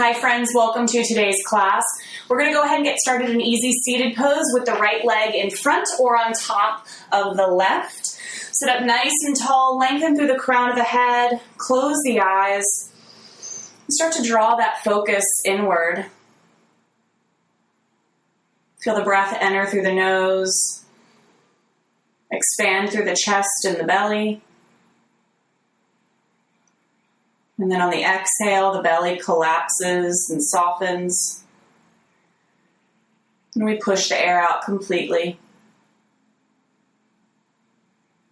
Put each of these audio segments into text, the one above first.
Hi friends, welcome to today's class. We're going to go ahead and get started in easy seated pose with the right leg in front or on top of the left. Sit up nice and tall, lengthen through the crown of the head, close the eyes, and start to draw that focus inward. Feel the breath enter through the nose, expand through the chest and the belly. And then on the exhale, the belly collapses and softens. And we push the air out completely.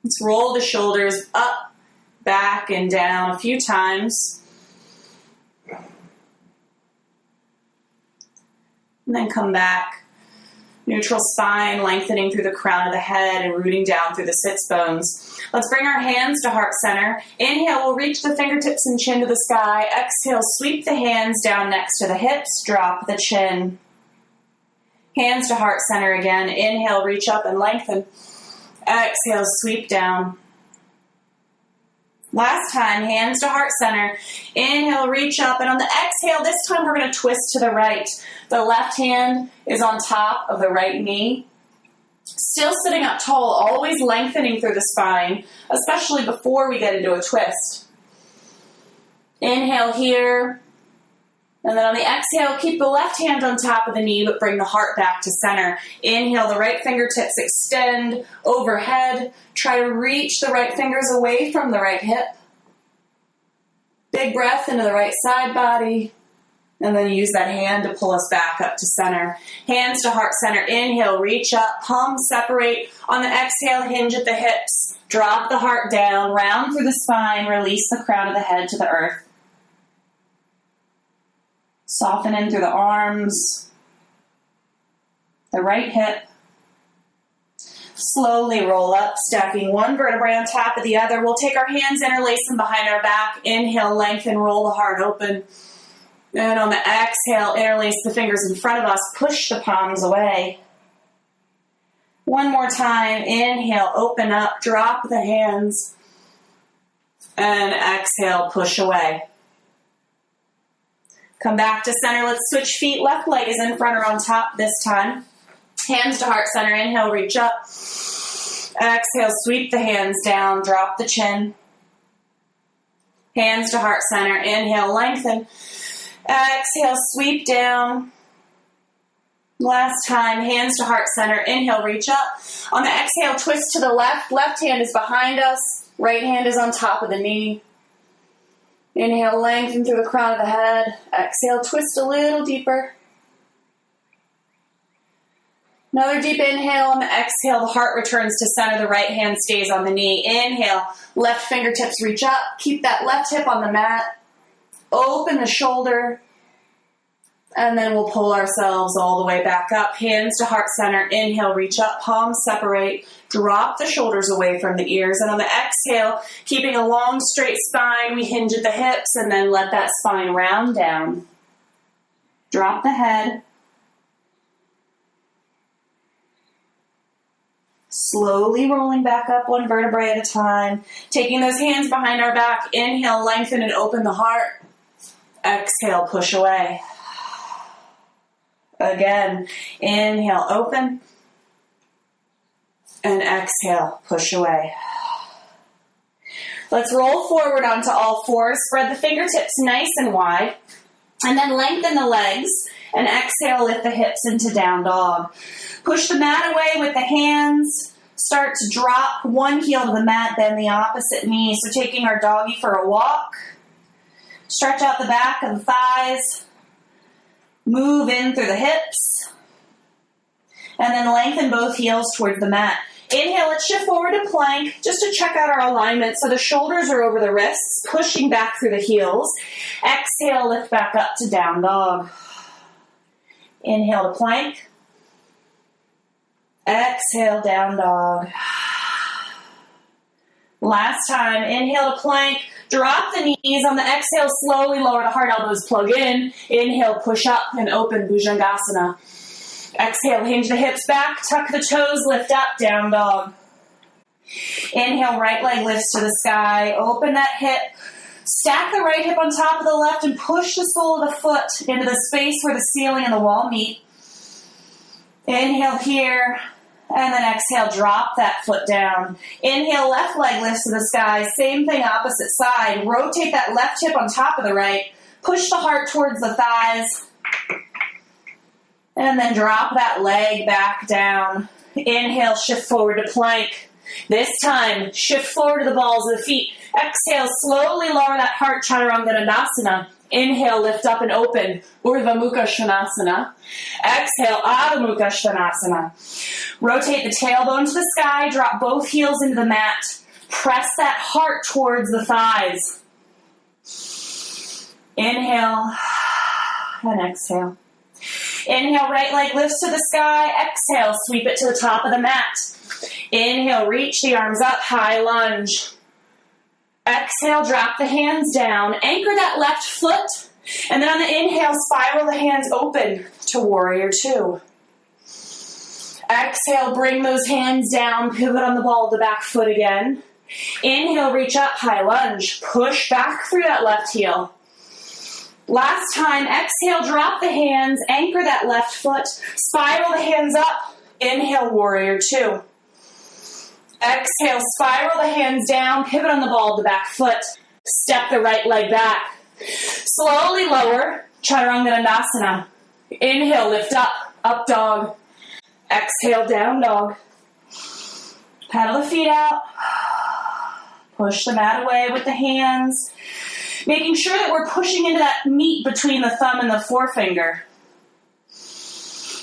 Let's roll the shoulders up, back, and down a few times. And then come back. Neutral spine, lengthening through the crown of the head and rooting down through the sits bones. Let's bring our hands to heart center. Inhale, we'll reach the fingertips and chin to the sky. Exhale, sweep the hands down next to the hips, drop the chin. Hands to heart center again. Inhale, reach up and lengthen. Exhale, sweep down. Last time, hands to heart center. Inhale, reach up, and on the exhale, this time we're going to twist to the right. The left hand is on top of the right knee. Still sitting up tall, always lengthening through the spine, especially before we get into a twist. Inhale here, and then on the exhale, keep the left hand on top of the knee, but bring the heart back to center. Inhale, the right fingertips extend overhead. Try to reach the right fingers away from the right hip. Big breath into the right side body. And then use that hand to pull us back up to center. Hands to heart center. Inhale, reach up, palms separate. On the exhale, hinge at the hips. Drop the heart down, round through the spine, release the crown of the head to the earth. Soften in through the arms, the right hip. Slowly roll up, stacking one vertebrae on top of the other. We'll take our hands, interlace them behind our back. Inhale, lengthen, roll the heart open. And on the exhale, interlace the fingers in front of us. Push the palms away. One more time. Inhale, open up, drop the hands. And exhale, push away. Come back to center. Let's switch feet. Left leg is in front or on top this time. Hands to heart center. Inhale, reach up. Exhale, sweep the hands down. Drop the chin. Hands to heart center. Inhale, lengthen. Exhale, sweep down. Last time, hands to heart center. Inhale, reach up. On the exhale, twist to the left. Left hand is behind us. Right hand is on top of the knee. Inhale, lengthen through the crown of the head. Exhale, twist a little deeper. Another deep inhale. On the exhale, the heart returns to center. The right hand stays on the knee. Inhale, left fingertips reach up. Keep that left hip on the mat. Open the shoulder. And then we'll pull ourselves all the way back up. Hands to heart center. Inhale, reach up. Palms separate. Drop the shoulders away from the ears. And on the exhale, keeping a long straight spine, we hinge at the hips and then let that spine round down. Drop the head. Slowly rolling back up one vertebrae at a time. Taking those hands behind our back. Inhale, lengthen and open the heart. Exhale, push away. Again, inhale, open. And exhale, push away. Let's roll forward onto all fours. Spread the fingertips nice and wide. And then lengthen the legs. And exhale, lift the hips into down dog. Push the mat away with the hands. Start to drop one heel to the mat, then the opposite knee. So taking our doggy for a walk. Stretch out the back of the thighs. Move in through the hips. And then lengthen both heels towards the mat. Inhale, let's shift forward to plank just to check out our alignment. So the shoulders are over the wrists, pushing back through the heels. Exhale, lift back up to down dog. Inhale to plank. Exhale, down dog. Last time, inhale to plank. Drop the knees. On the exhale, slowly lower the heart, elbows plug in. Inhale, push up and open, Bhujangasana. Exhale, hinge the hips back, tuck the toes, lift up, down dog. Inhale, right leg lifts to the sky. Open that hip. Stack the right hip on top of the left and push the sole of the foot into the space where the ceiling and the wall meet. Inhale here, and then exhale, drop that foot down. Inhale, left leg lifts to the sky. Same thing, opposite side. Rotate that left hip on top of the right. Push the heart towards the thighs. And then drop that leg back down. Inhale, shift forward to plank. This time, shift forward to the balls of the feet. Exhale, slowly lower that heart, Chaturanga Dandasana. Inhale, lift up and open, Urdhva Mukha Svanasana. Exhale, Adho Mukha Svanasana. Rotate the tailbone to the sky, drop both heels into the mat. Press that heart towards the thighs. Inhale and exhale. Inhale, right leg lifts to the sky. Exhale, sweep it to the top of the mat. Inhale, reach the arms up, high lunge. Exhale, drop the hands down. Anchor that left foot. And then on the inhale, spiral the hands open to warrior two. Exhale, bring those hands down. Pivot on the ball of the back foot again. Inhale, reach up, high lunge. Push back through that left heel. Last time, exhale, drop the hands. Anchor that left foot. Spiral the hands up. Inhale, warrior two. Exhale, spiral the hands down, pivot on the ball of the back foot. Step the right leg back. Slowly lower, Chaturanga Dandasana. Inhale, lift up dog. Exhale, down dog. Paddle the feet out. Push the mat away with the hands. Making sure that we're pushing into that meat between the thumb and the forefinger.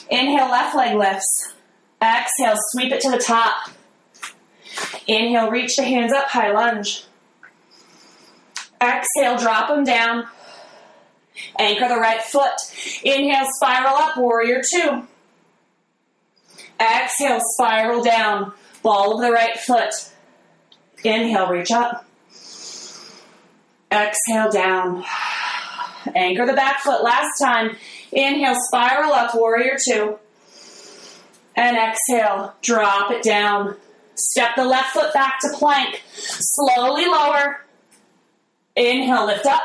Inhale, left leg lifts. Exhale, sweep it to the top. Inhale, reach the hands up, high lunge. Exhale, drop them down. Anchor the right foot. Inhale, spiral up, warrior two. Exhale, spiral down, ball of the right foot. Inhale, reach up. Exhale, down. Anchor the back foot. Last time. Inhale, spiral up, warrior two. And exhale, drop it down. Step the left foot back to plank. Slowly lower. Inhale, lift up.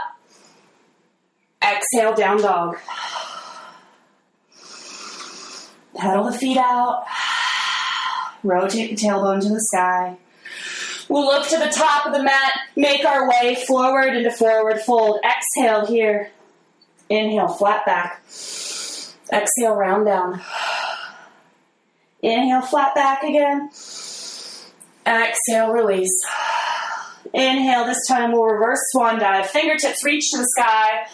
Exhale, down dog. Pedal the feet out. Rotate the tailbone to the sky. We'll look to the top of the mat. Make our way forward into forward fold. Exhale here. Inhale, flat back. Exhale, round down. Inhale, flat back again. Exhale, release. Inhale, this time we'll reverse swan dive. Fingertips reach to the sky.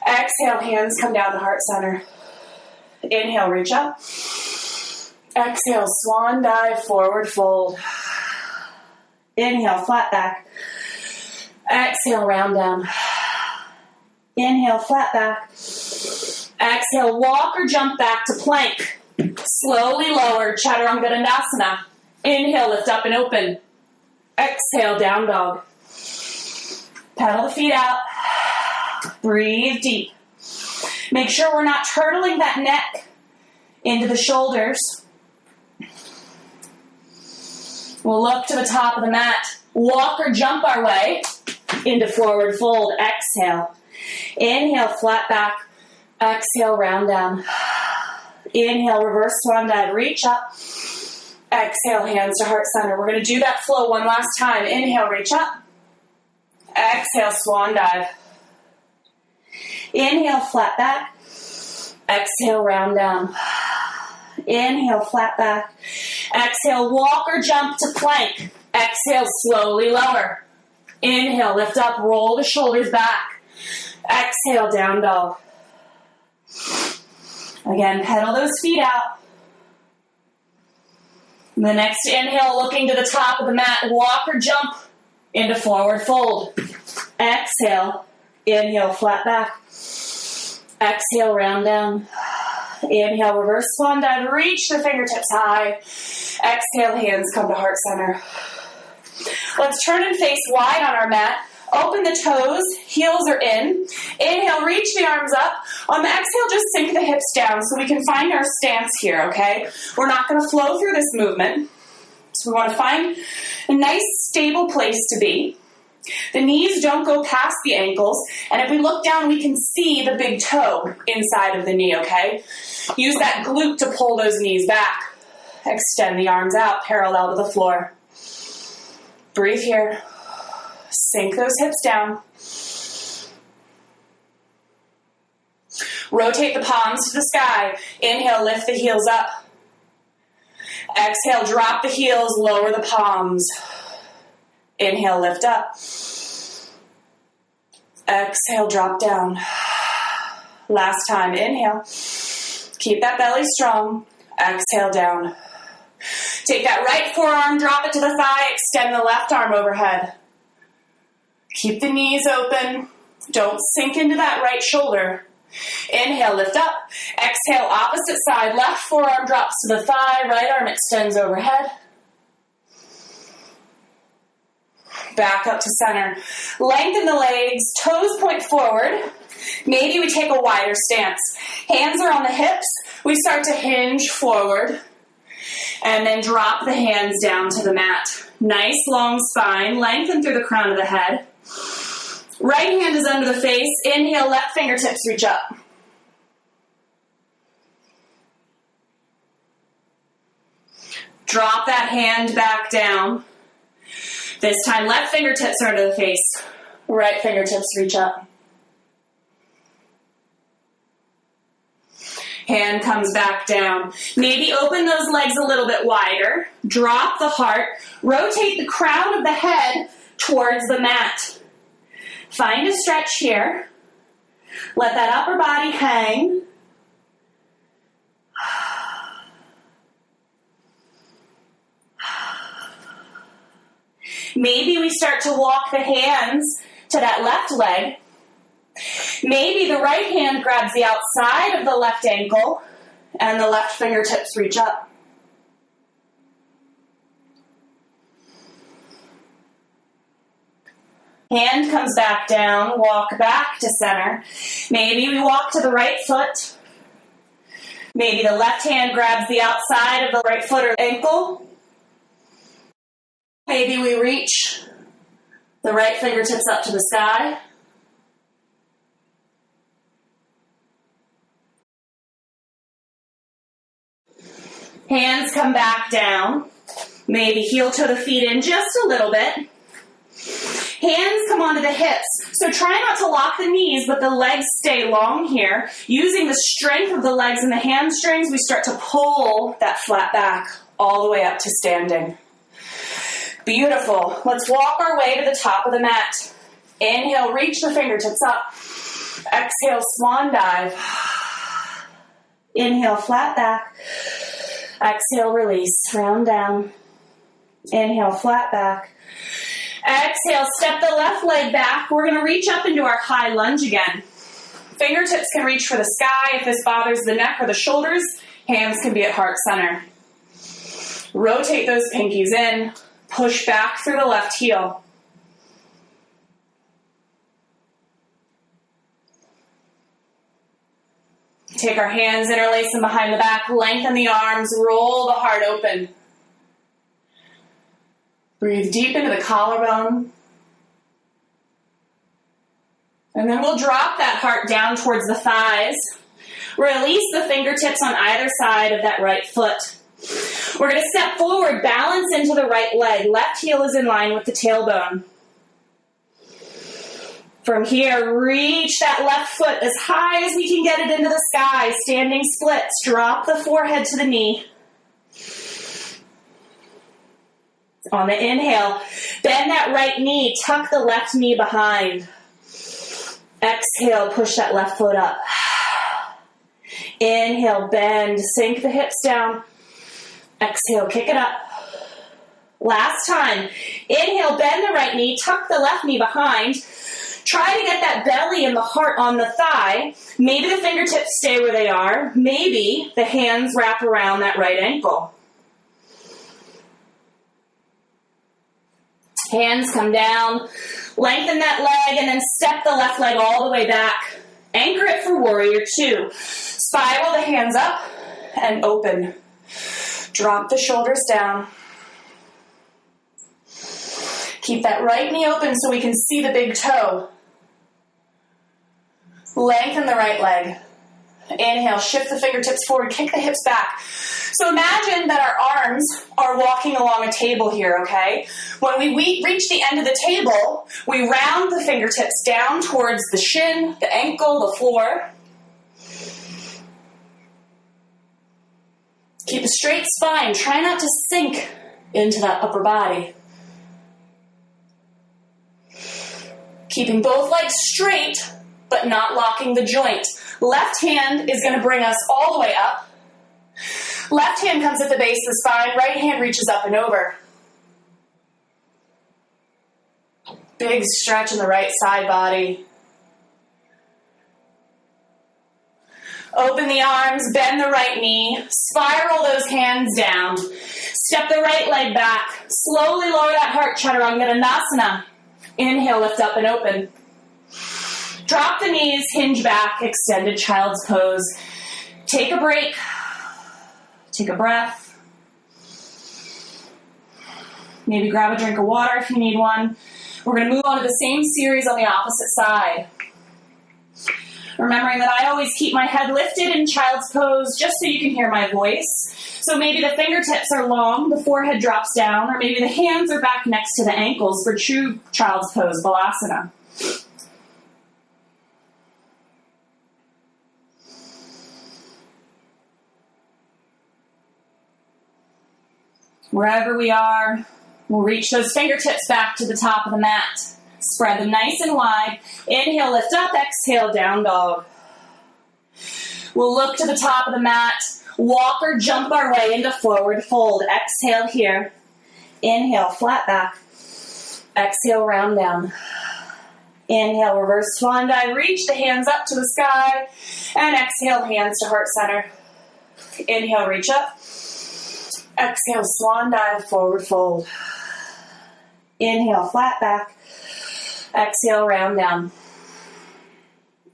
Exhale, hands come down to heart center. Inhale, reach up. Exhale, swan dive, forward fold. Inhale, flat back. Exhale, round down. Inhale, flat back. Exhale, walk or jump back to plank. Slowly lower, Chaturanga Dandasana. Inhale, lift up and open. Exhale, down dog. Pedal the feet out. Breathe deep. Make sure we're not turtling that neck into the shoulders. We'll look to the top of the mat. Walk or jump our way into forward fold. Exhale. Inhale, flat back. Exhale, round down. Inhale, reverse swan dive. Reach up. Exhale, hands to heart center. We're going to do that flow one last time. Inhale, reach up. Exhale, swan dive. Inhale, flat back. Exhale, round down. Inhale, flat back. Exhale, walk or jump to plank. Exhale, slowly lower. Inhale, lift up, roll the shoulders back. Exhale, down dog. Again, pedal those feet out. The next inhale, looking to the top of the mat, walk or jump into forward fold. Exhale, inhale, flat back. Exhale, round down. Inhale, reverse swan dive, reach the fingertips high. Exhale, hands come to heart center. Let's turn and face wide on our mat. Open the toes, heels are in. Inhale, reach the arms up. On the exhale, just sink the hips down so we can find our stance here, okay? We're not going to flow through this movement. So we want to find a nice, stable place to be. The knees don't go past the ankles, and if we look down, we can see the big toe inside of the knee, okay? Use that glute to pull those knees back. Extend the arms out, parallel to the floor. Breathe here. Sink those hips down. Rotate the palms to the sky. Inhale, lift the heels up. Exhale, drop the heels, lower the palms. Inhale, lift up. Exhale, drop down. Last time, inhale. Keep that belly strong. Exhale, down. Take that right forearm, drop it to the thigh, extend the left arm overhead. Keep the knees open. Don't sink into that right shoulder. Inhale, lift up. Exhale, opposite side. Left forearm drops to the thigh. Right arm extends overhead. Back up to center. Lengthen the legs. Toes point forward. Maybe we take a wider stance. Hands are on the hips. We start to hinge forward. And then drop the hands down to the mat. Nice long spine. Lengthen through the crown of the head. Right hand is under the face. Inhale, left fingertips reach up. Drop that hand back down. This time, left fingertips are under the face. Right fingertips reach up. Hand comes back down. Maybe open those legs a little bit wider. Drop the heart. Rotate the crown of the head towards the mat. Find a stretch here. Let that upper body hang. Maybe we start to walk the hands to that left leg. Maybe the right hand grabs the outside of the left ankle and the left fingertips reach up. Hand comes back down, walk back to center. Maybe we walk to the right foot. Maybe the left hand grabs the outside of the right foot or ankle. Maybe we reach the right fingertips up to the sky. Hands come back down. Maybe heel toe the feet in just a little bit. Hands come onto the hips. So try not to lock the knees, but the legs stay long here. Using the strength of the legs and the hamstrings, we start to pull that flat back all the way up to standing. Beautiful. Let's walk our way to the top of the mat. Inhale, reach the fingertips up. Exhale, swan dive. Inhale, flat back. Exhale, release, round down. Inhale, flat back. Exhale, step the left leg back. We're going to reach up into our high lunge again. Fingertips can reach for the sky. If this bothers the neck or the shoulders, hands can be at heart center. Rotate those pinkies in. Push back through the left heel. Take our hands, interlace them behind the back, lengthen the arms, roll the heart open. Breathe deep into the collarbone. And then we'll drop that heart down towards the thighs. Release the fingertips on either side of that right foot. We're going to step forward, balance into the right leg. Left heel is in line with the tailbone. From here, reach that left foot as high as we can get it into the sky. Standing splits. Drop the forehead to the knee. On the inhale, bend that right knee. Tuck the left knee behind. Exhale, push that left foot up. Inhale, bend. Sink the hips down. Exhale, kick it up. Last time. Inhale, bend the right knee. Tuck the left knee behind. Try to get that belly and the heart on the thigh. Maybe the fingertips stay where they are. Maybe the hands wrap around that right ankle. Hands come down. Lengthen that leg and then step the left leg all the way back. Anchor it for warrior two. Spiral the hands up and open. Drop the shoulders down. Keep that right knee open so we can see the big toe. Lengthen the right leg. Inhale, shift the fingertips forward, kick the hips back. So imagine that our arms are walking along a table here, okay? When we reach the end of the table, we round the fingertips down towards the shin, the ankle, the floor. Keep a straight spine. Try not to sink into that upper body. Keeping both legs straight, but not locking the joint. Left hand is going to bring us all the way up. Left hand comes at the base of the spine. Right hand reaches up and over. Big stretch in the right side body. Open the arms, bend the right knee, spiral those hands down. Step the right leg back. Slowly lower that heart, Chaturanga Dandasana. Inhale, lift up and open. Drop the knees, hinge back, extended child's pose. Take a break. Take a breath. Maybe grab a drink of water if you need one. We're going to move on to the same series on the opposite side. Remembering that I always keep my head lifted in child's pose just so you can hear my voice. So maybe the fingertips are long, the forehead drops down, or maybe the hands are back next to the ankles for true child's pose, Balasana. Wherever we are, we'll reach those fingertips back to the top of the mat. Spread them nice and wide. Inhale, lift up. Exhale, down dog. We'll look to the top of the mat. Walk or jump our way into forward fold. Exhale here. Inhale, flat back. Exhale, round down. Inhale, reverse swan dive. Reach the hands up to the sky. And exhale, hands to heart center. Inhale, reach up. Exhale, swan dive, forward fold. Inhale, flat back. Exhale, round down.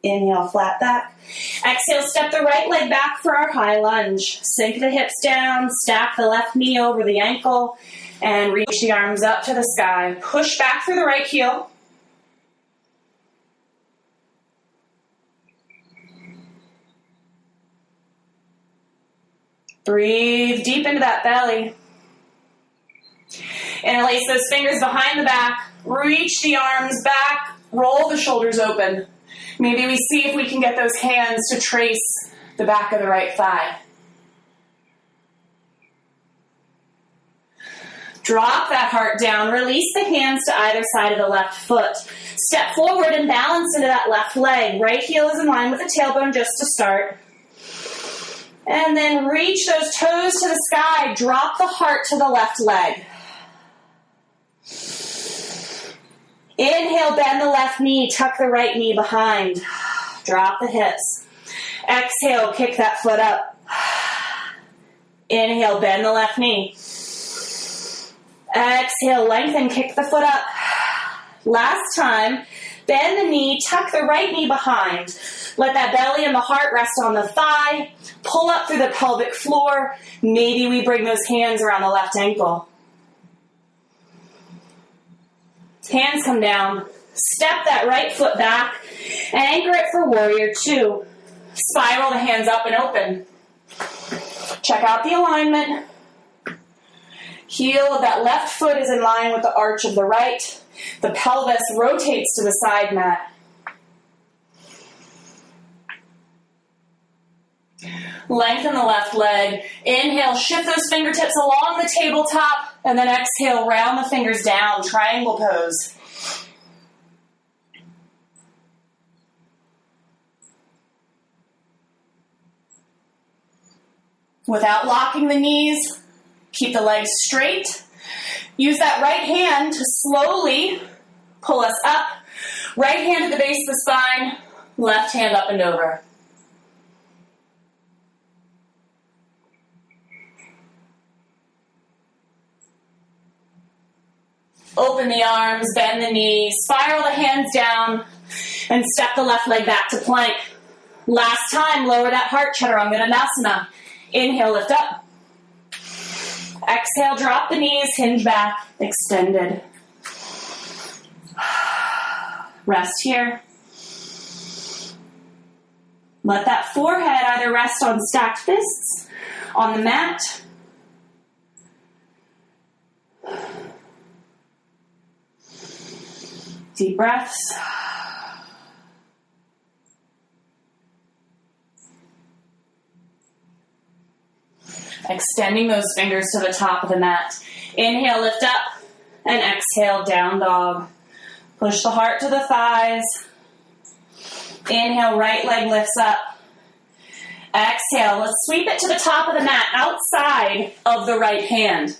Inhale, flat back. Exhale, step the right leg back for our high lunge. Sink the hips down, stack the left knee over the ankle, and reach the arms up to the sky. Push back through the right heel. Breathe deep into that belly. Interlace those fingers behind the back. Reach the arms back. Roll the shoulders open. Maybe we see if we can get those hands to trace the back of the right thigh. Drop that heart down. Release the hands to either side of the left foot. Step forward and balance into that left leg. Right heel is in line with the tailbone just to start. And then reach those toes to the sky. Drop the heart to the left leg. Inhale, bend the left knee. Tuck the right knee behind. Drop the hips. Exhale, kick that foot up. Inhale, bend the left knee. Exhale, lengthen, kick the foot up. Last time, bend the knee, tuck the right knee behind. Let that belly and the heart rest on the thigh. Pull up through the pelvic floor. Maybe we bring those hands around the left ankle. Hands come down. Step that right foot back and anchor it for warrior two. Spiral the hands up and open. Check out the alignment. Heel of that left foot is in line with the arch of the right. The pelvis rotates to the side mat. Lengthen the left leg. Inhale, shift those fingertips along the tabletop, and then exhale, round the fingers down, triangle pose. Without locking the knees, keep the legs straight. Use that right hand to slowly pull us up. Right hand at the base of the spine, left hand up and over. Open the arms, bend the knees, spiral the hands down, and step the left leg back to plank. Last time, lower that heart, Chaturanga Dandasana. Inhale, lift up. Exhale, drop the knees, hinge back, extended. Rest here. Let that forehead either rest on stacked fists, on the mat. Deep breaths. Extending those fingers to the top of the mat. Inhale, lift up, and exhale, down dog. Push the heart to the thighs. Inhale, right leg lifts up. Exhale, let's sweep it to the top of the mat, outside of the right hand.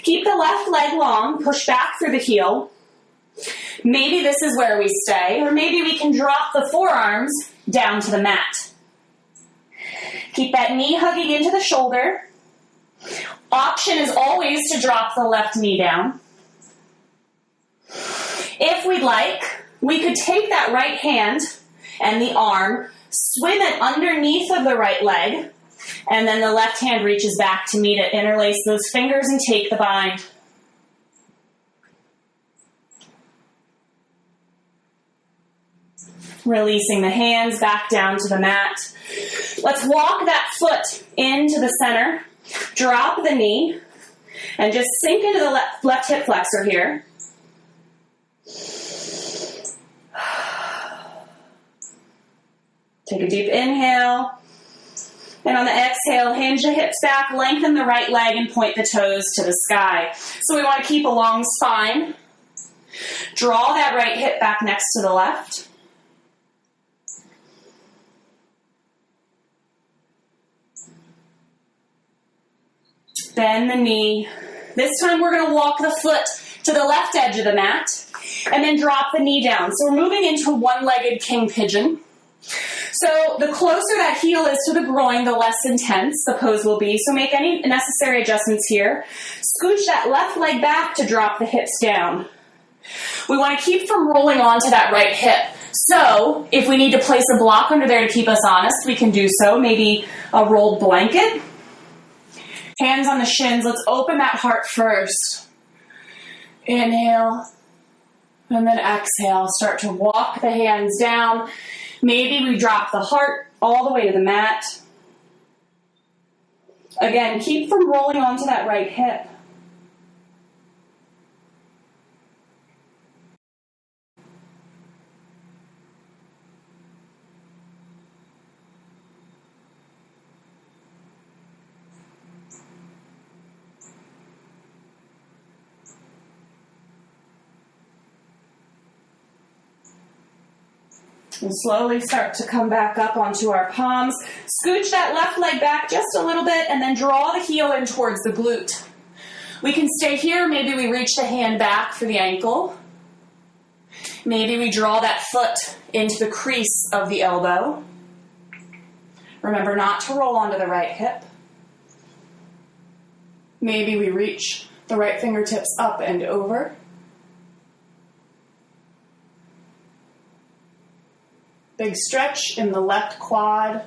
Keep the left leg long, push back through the heel. Maybe this is where we stay, or maybe we can drop the forearms down to the mat. Keep that knee hugging into the shoulder. Option is always to drop the left knee down. If we'd like, we could take that right hand and the arm, swim it underneath of the right leg, and then the left hand reaches back to meet it. Interlace those fingers and take the bind. Releasing the hands back down to the mat. Let's walk that foot into the center. Drop the knee and just sink into the left hip flexor here. Take a deep inhale. And on the exhale, hinge the hips back, lengthen the right leg, and point the toes to the sky. So we want to keep a long spine. Draw that right hip back next to the left. Bend the knee. This time we're going to walk the foot to the left edge of the mat and then drop the knee down. So we're moving into one-legged king pigeon. So the closer that heel is to the groin, the less intense the pose will be. So make any necessary adjustments here. Scooch that left leg back to drop the hips down. We want to keep from rolling onto that right hip. So if we need to place a block under there to keep us honest, we can do so. Maybe a rolled blanket. Hands on the shins. Let's open that heart first. Inhale. And then exhale. Start to walk the hands down. Maybe we drop the heart all the way to the mat. Again, keep from rolling onto that right hip. And slowly start to come back up onto our palms. Scooch that left leg back just a little bit and then draw the heel in towards the glute. We can stay here. Maybe we reach the hand back for the ankle. Maybe we draw that foot into the crease of the elbow. Remember not to roll onto the right hip. Maybe we reach the right fingertips up and over. Big stretch in the left quad.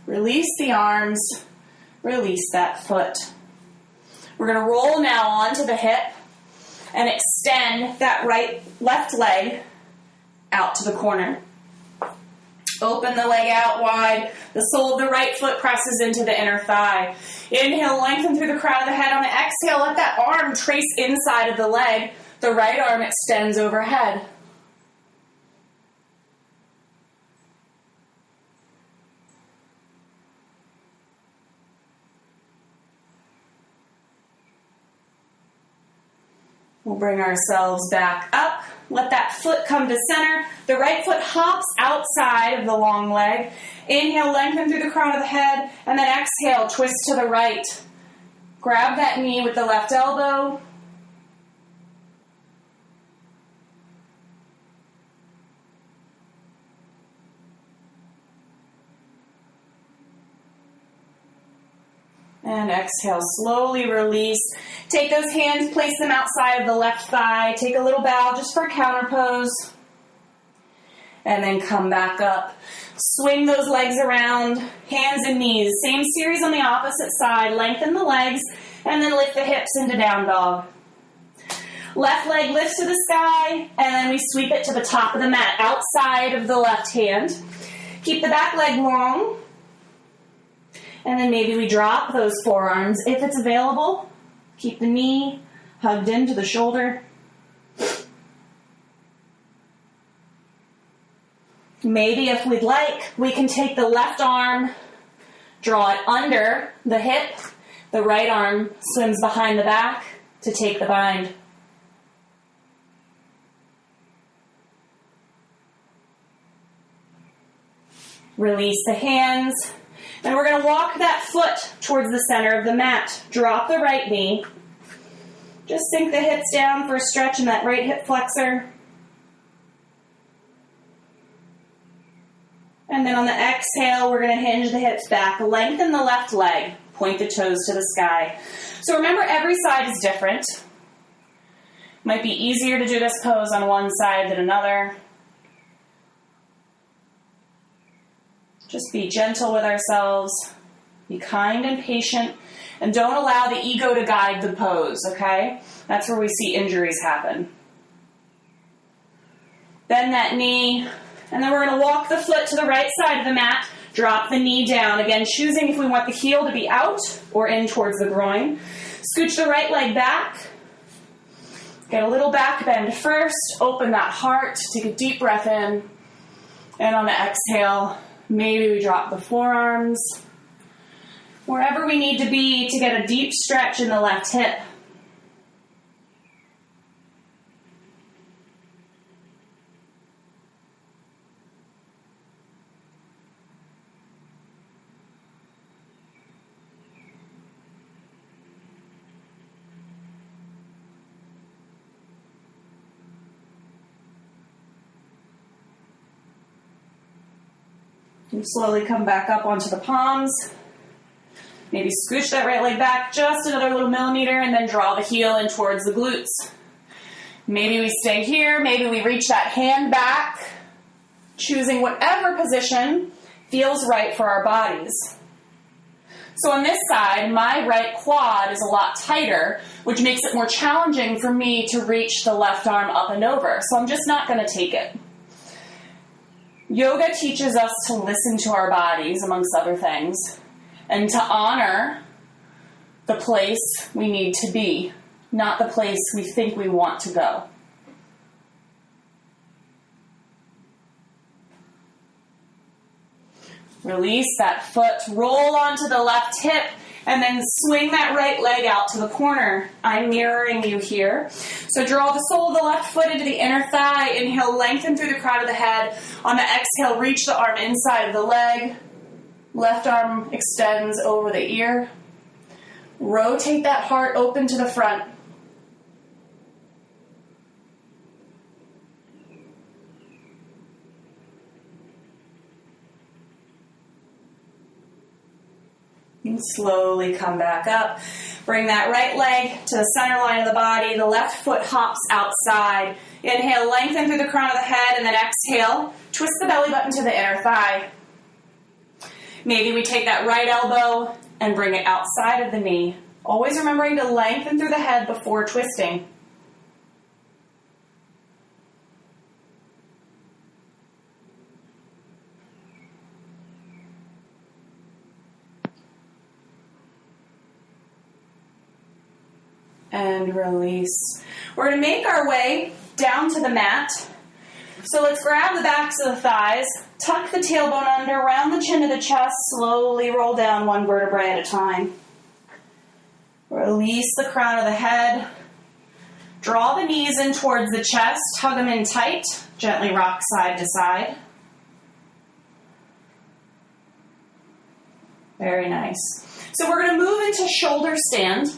Release the arms. Release that foot. We're going to roll now onto the hip and extend that left leg out to the corner. Open the leg out wide. The sole of the right foot presses into the inner thigh. Inhale, lengthen through the crown of the head. On the exhale, let that arm trace inside of the leg. The right arm extends overhead. We'll bring ourselves back up. Let that foot come to center. The right foot hops outside of the long leg. Inhale, lengthen through the crown of the head, and then exhale, twist to the right. Grab that knee with the left elbow. And exhale, slowly release. Take those hands, place them outside of the left thigh. Take a little bow just for a counter pose. And then come back up. Swing those legs around, hands and knees. Same series on the opposite side. Lengthen the legs And then lift the hips into down dog. Left leg lifts to the sky, and then we sweep it to the top of the mat, outside of the left hand. Keep the back leg long. And then maybe we drop those forearms if it's available. Keep the knee hugged into the shoulder. Maybe if we'd like, we can take the left arm, draw it under the hip. The right arm swims behind the back to take the bind. Release the hands. And we're going to walk that foot towards the center of the mat. Drop the right knee. Just sink the hips down for a stretch in that right hip flexor. And then on the exhale, we're going to hinge the hips back. Lengthen the left leg. Point the toes to the sky. So remember, every side is different. Might be easier to do this pose on one side than another. Just be gentle with ourselves, be kind and patient, and don't allow the ego to guide the pose, okay? That's where we see injuries happen. Bend that knee, and then we're going to walk the foot to the right side of the mat, drop the knee down, again choosing if we want the heel to be out or in towards the groin. Scooch the right leg back, get a little back bend first, open that heart, take a deep breath in, and on the exhale, maybe we drop the forearms, wherever we need to be to get a deep stretch in the left hip. And slowly come back up onto the palms. Maybe scooch that right leg back just another little millimeter and then draw the heel in towards the glutes. Maybe we stay here. Maybe we reach that hand back, choosing whatever position feels right for our bodies. So on this side, my right quad is a lot tighter, which makes it more challenging for me to reach the left arm up and over. So I'm just not going to take it. Yoga teaches us to listen to our bodies, amongst other things, and to honor the place we need to be, not the place we think we want to go. Release that foot, roll onto the left hip, and then swing that right leg out to the corner. I'm mirroring you here. So draw the sole of the left foot into the inner thigh. Inhale, lengthen through the crown of the head. On the exhale, reach the arm inside of the leg. Left arm extends over the ear. Rotate that heart open to the front. And slowly come back up. Bring that right leg to the center line of the body. The left foot hops outside. Inhale, lengthen through the crown of the head, and then exhale, twist the belly button to the inner thigh. Maybe we take that right elbow and bring it outside of the knee. Always remembering to lengthen through the head before twisting. And release. We're going to make our way down to the mat. So let's grab the backs of the thighs, tuck the tailbone under, round the chin to the chest, slowly roll down one vertebrae at a time. Release the crown of the head. Draw the knees in towards the chest, hug them in tight, gently rock side to side. Very nice. So we're going to move into shoulder stand.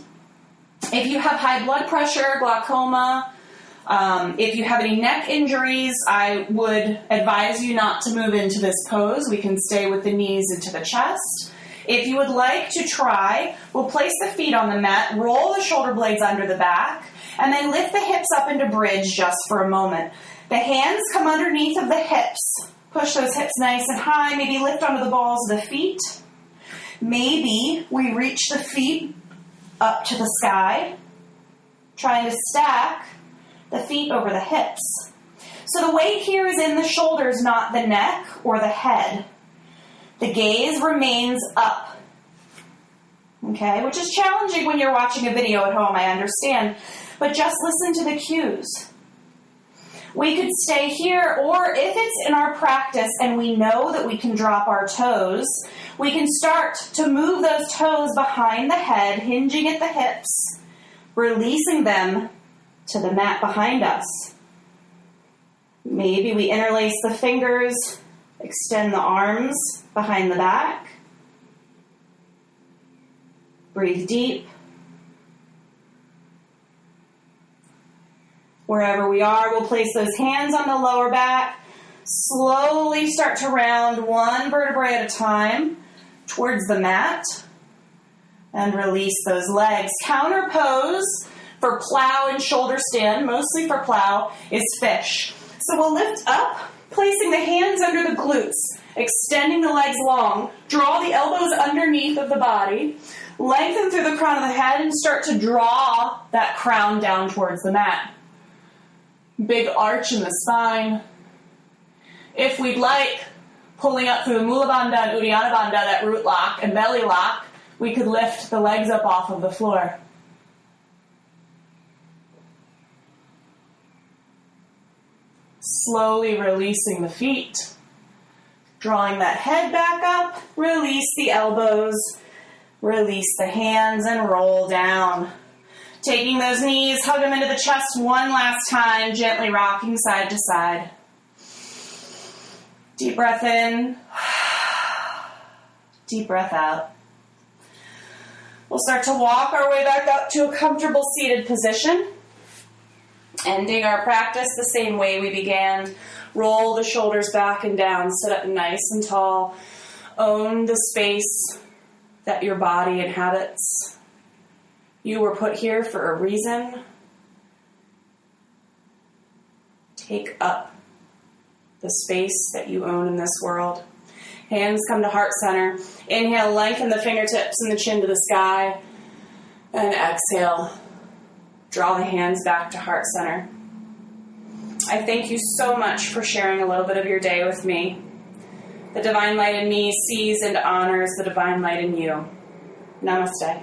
If you have high blood pressure, glaucoma, if you have any neck injuries, I would advise you not to move into this pose. We can stay with the knees into the chest. If you would like to try, we'll place the feet on the mat, roll the shoulder blades under the back, and then lift the hips up into bridge just for a moment. The hands come underneath of the hips. Push those hips nice and high. Maybe lift onto the balls of the feet. Maybe we reach the feet up to the sky, trying to stack the feet over the hips. So the weight here is in the shoulders, not the neck or the head. The gaze remains up. Okay, which is challenging when you're watching a video at home, I understand. But just listen to the cues. We could stay here, or if it's in our practice and we know that we can drop our toes, we can start to move those toes behind the head, hinging at the hips, releasing them to the mat behind us. Maybe we interlace the fingers, extend the arms behind the back. Breathe deep. Wherever we are, we'll place those hands on the lower back. Slowly start to round one vertebrae at a time towards the mat. And release those legs. Counter pose for plow and shoulder stand, mostly for plow, is fish. So we'll lift up, placing the hands under the glutes, extending the legs long. Draw the elbows underneath of the body. Lengthen through the crown of the head and start to draw that crown down towards the mat. Big arch in the spine. If we'd like, pulling up through the Mula Bandha and Uddiyana Bandha, that root lock and belly lock, we could lift the legs up off of the floor. Slowly releasing the feet. Drawing that head back up, release the elbows, release the hands, and roll down. Taking those knees, hug them into the chest one last time, gently rocking side to side. Deep breath in. Deep breath out. We'll start to walk our way back up to a comfortable seated position. Ending our practice the same way we began. Roll the shoulders back and down. Sit up nice and tall. Own the space that your body inhabits. You were put here for a reason. Take up the space that you own in this world. Hands come to heart center. Inhale, lengthen the fingertips and the chin to the sky. And exhale, draw the hands back to heart center. I thank you so much for sharing a little bit of your day with me. The divine light in me sees and honors the divine light in you. Namaste.